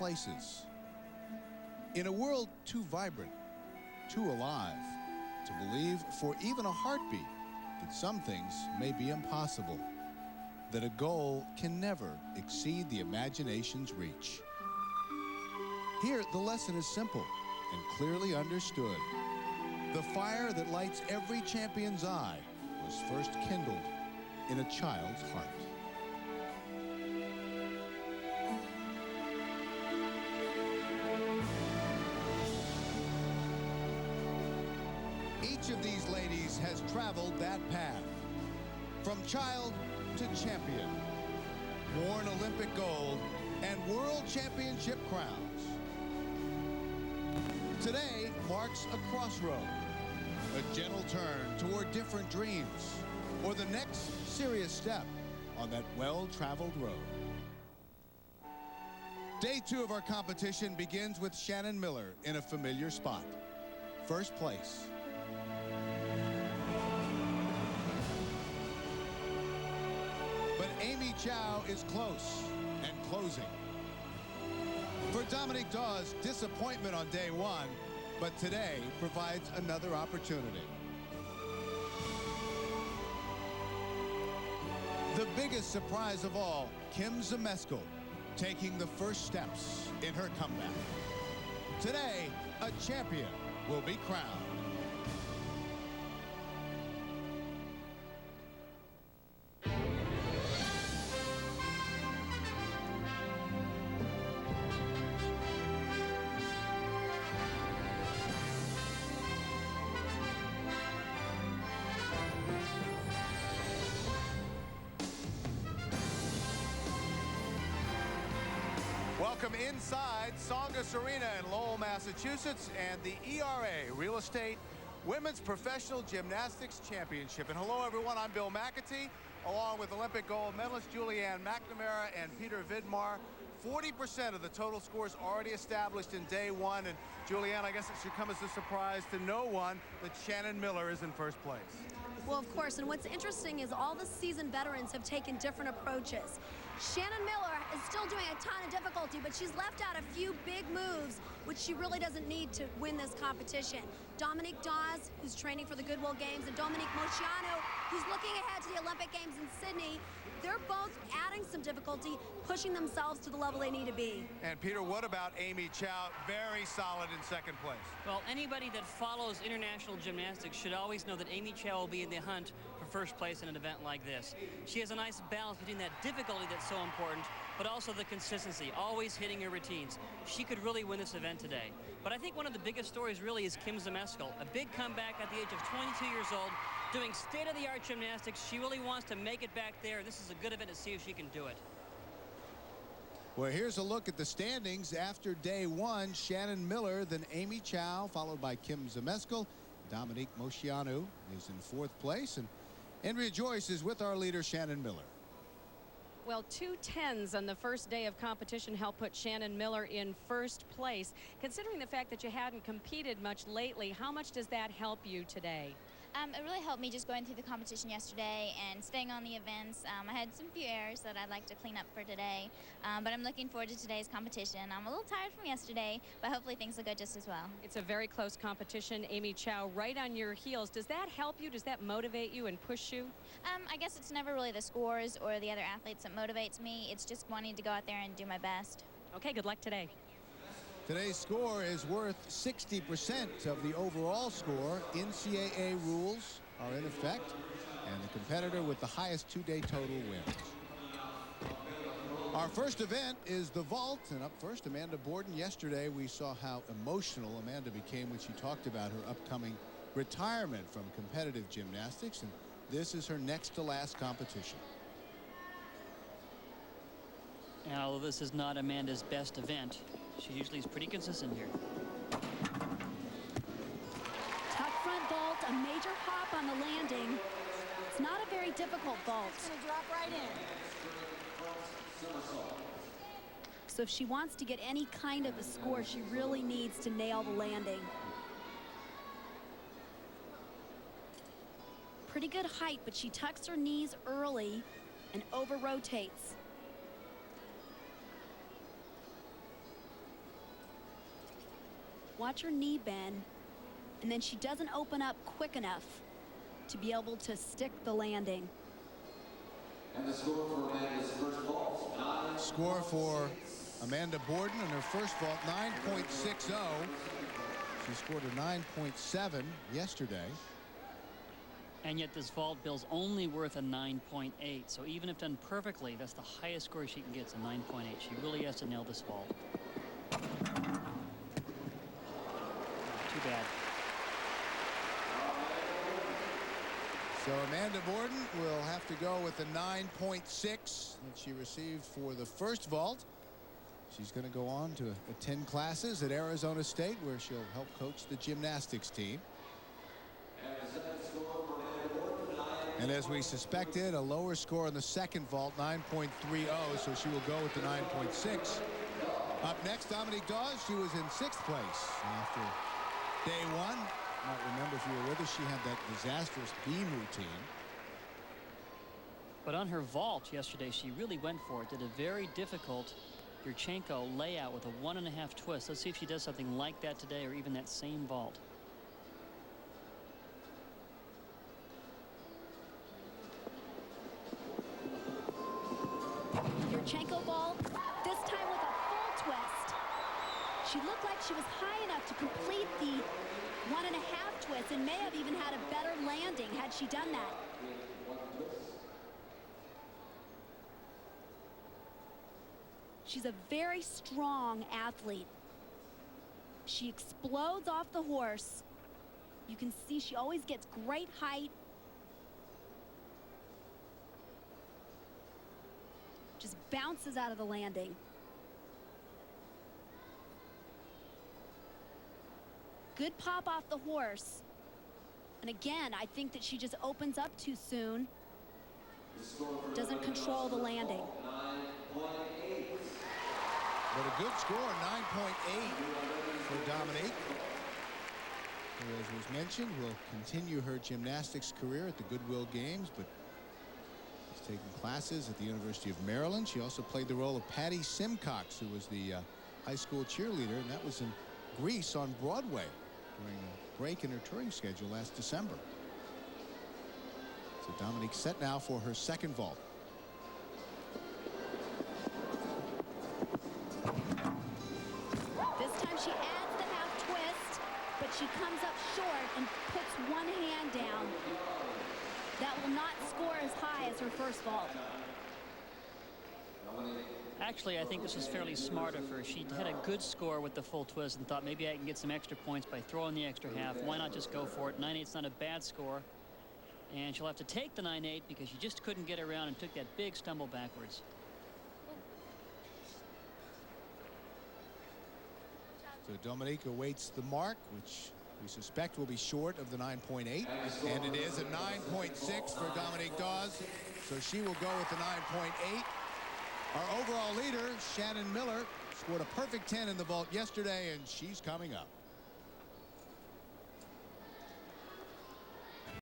places. In a world too vibrant, too alive, to believe for even a heartbeat that some things may be impossible, that a goal can never exceed the imagination's reach. Here, the lesson is simple and clearly understood. The fire that lights every champion's eye was first kindled in a child's heart. Each of these ladies has traveled that path, from child to champion, worn Olympic gold and world championship crowns. Today marks a crossroad, a gentle turn toward different dreams, or the next serious step on that well-traveled road. Day 2 of our competition begins with Shannon Miller in a familiar spot, first place. But Amy Chow is close and closing. For Dominique Dawes, disappointment on day 1, but today provides another opportunity. The biggest surprise of all, Kim Zmeskal, taking the first steps in her comeback. Today, a champion will be crowned. Welcome inside Tsongas Arena in Lowell, Massachusetts, and the ERA Real Estate Women's Professional Gymnastics Championship. And hello, everyone. I'm Bill McAtee, along with Olympic gold medalist Julianne McNamara and Peter Vidmar. 40% of the total scores already established in day 1. And Julianne, I guess it should come as a surprise to no one that Shannon Miller is in first place. Well, of course, and what's interesting is all the seasoned veterans have taken different approaches. Shannon Miller is still doing a ton of difficulty, but she's left out a few big moves, which she really doesn't need to win this competition. Dominique Dawes, who's training for the Goodwill Games, and Dominique Moceanu, who's looking ahead to the Olympic Games in Sydney. They're both adding some difficulty, pushing themselves to the level they need to be. And Peter, what about Amy Chow? Very solid in second place. Well, anybody that follows international gymnastics should always know that Amy Chow will be in the hunt for first place in an event like this. She has a nice balance between that difficulty that's so important, but also the consistency, always hitting her routines. She could really win this event today. But I think one of the biggest stories really is Kim Zmeskal, a big comeback at the age of 22 years old, doing state-of-the-art gymnastics. She really wants to make it back there. This is a good event to see if she can do it. Well, here's a look at the standings after day 1. Shannon Miller, then Amy Chow, followed by Kim Zmeskal. Dominique Moceanu is in 4th place, and Andrea Joyce is with our leader, Shannon Miller. Well, 2 10s on the first day of competition helped put Shannon Miller in first place. Considering the fact that you hadn't competed much lately, how much does that help you today? It really helped me just going through the competition yesterday and staying on the events. I had some few errors that I'd like to clean up for today, but I'm looking forward to today's competition. I'm a little tired from yesterday, but hopefully things will go just as well. It's a very close competition. Amy Chow right on your heels. Does that help you? Does that motivate you and push you? I guess it's never really the scores or the other athletes that motivates me. It's just wanting to go out there and do my best. Okay, good luck today. Today's score is worth 60% of the overall score. NCAA rules are in effect, and the competitor with the highest 2-day total wins. Our first event is the vault, and up first, Amanda Borden. Yesterday, we saw how emotional Amanda became when she talked about her upcoming retirement from competitive gymnastics, and this is her next to last competition. And although this is not Amanda's best event, she usually is pretty consistent here. Tuck front vault, a major hop on the landing. It's not a very difficult vault. It's going to drop right in. So if she wants to get any kind of a score, she really needs to nail the landing. Pretty good height, but she tucks her knees early and over rotates. Watch her knee bend, and then she doesn't open up quick enough to be able to stick the landing. And the score for Amanda's first vault, 9. Score for Amanda Borden in her first vault, 9.60. She scored a 9.7 yesterday. And yet this vault bill's only worth a 9.8. So even if done perfectly, that's the highest score she can get, is a 9.8. She really has to nail this vault. Too bad. So Amanda Borden will have to go with the 9.6 that she received for the first vault. She's going to go on to attend classes at Arizona State, where she'll help coach the gymnastics team. And as we suspected, a lower score in the second vault, 9.30, so she will go with the 9.6. Up next, Dominique Dawes. She was in 6th place after day 1. You might remember, if you were with us, she had that disastrous beam routine. But on her vault yesterday, she really went for it. Did a very difficult Yurchenko layout with a 1.5 twist. Let's see if she does something like that today, or even that same vault. Yurchenko vault, this time with a full twist. She looked like she was high enough to complete the 1.5 twist, and may have even had a better landing had she done that. She's a very strong athlete. She explodes off the horse. You can see she always gets great height. Just bounces out of the landing. Good pop off the horse. And again, I think that she just opens up too soon. Doesn't control the landing. But a good score, 9.8 for Dominique, who, as was mentioned, will continue her gymnastics career at the Goodwill Games, but she's taking classes at the University of Maryland. She also played the role of Patty Simcox, who was the high school cheerleader, and that was in Greece on Broadway during a break in her touring schedule last December. So Dominique set now for her second vault. This time she adds the half twist, but she comes up short and puts one hand down. That will not score as high as her first vault. Actually, I think this was fairly smart of her. She had a good score with the full twist and thought maybe I can get some extra points by throwing the extra half. Why not just go for it? 9.8's not a bad score. And she'll have to take the 9.8 because she just couldn't get around and took that big stumble backwards. So Dominique awaits the mark, which we suspect will be short of the 9.8. And it is a 9.6 for Dominique Dawes. So she will go with the 9.8. Our overall leader, Shannon Miller, scored a perfect 10 in the vault yesterday, and she's coming up.